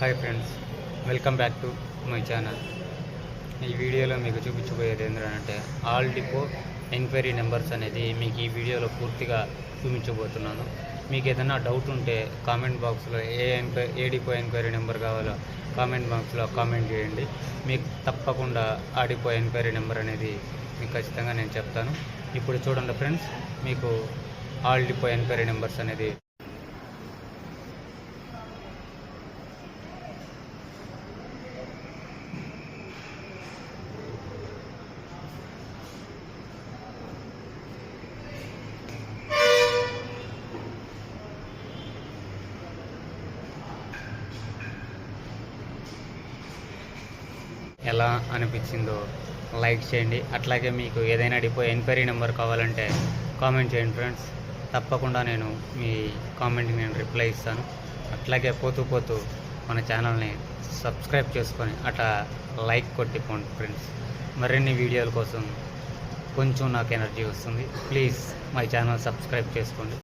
Hi friends, welcome back to my channel. ఈ వీడియోలో మీకు చూపించబోయేది ఏంటంటే ఆల్ డిపో ఎంక్వైరీ నెంబర్స్ అనేది మీకు ఈ వీడియోలో పూర్తిగా చూపించబోతున్నాను. మీకు ఏదైనా డౌట్ ఉంటే కామెంట్ బాక్స్లో ఏ డిపో ఎంక్వైరీ నెంబర్ కావాలో కామెంట్ బాక్స్లో కామెంట్ చేయండి. మీకు తప్పకుండా ఆ డిపో ఎంక్వైరీ నెంబర్ అనేది మీకు ఖచ్చితంగా నేను చెప్తాను. ఇప్పుడు చూడండి ఫ్రెండ్స్, మీకు ఆల్ డిపో ఎంక్వైరీ నెంబర్స్ అనేది ఎలా అనిపించిందో లైక్ చేయండి. అట్లాగే మీకు ఏదైనా డిపో ఎంక్వైరీ నెంబర్ కావాలంటే కామెంట్ చేయండి ఫ్రెండ్స్. తప్పకుండా నేను మీ కామెంట్కి నేను రిప్లై ఇస్తాను. అట్లాగే పోతూ మన ఛానల్ని సబ్స్క్రైబ్ చేసుకొని అట్లా లైక్ కొట్టిపోండి ఫ్రెండ్స్. మరిన్ని వీడియోల కోసం కొంచెం నాకు ఎనర్జీ వస్తుంది. ప్లీజ్ మై ఛానల్ సబ్స్క్రైబ్ చేసుకోండి.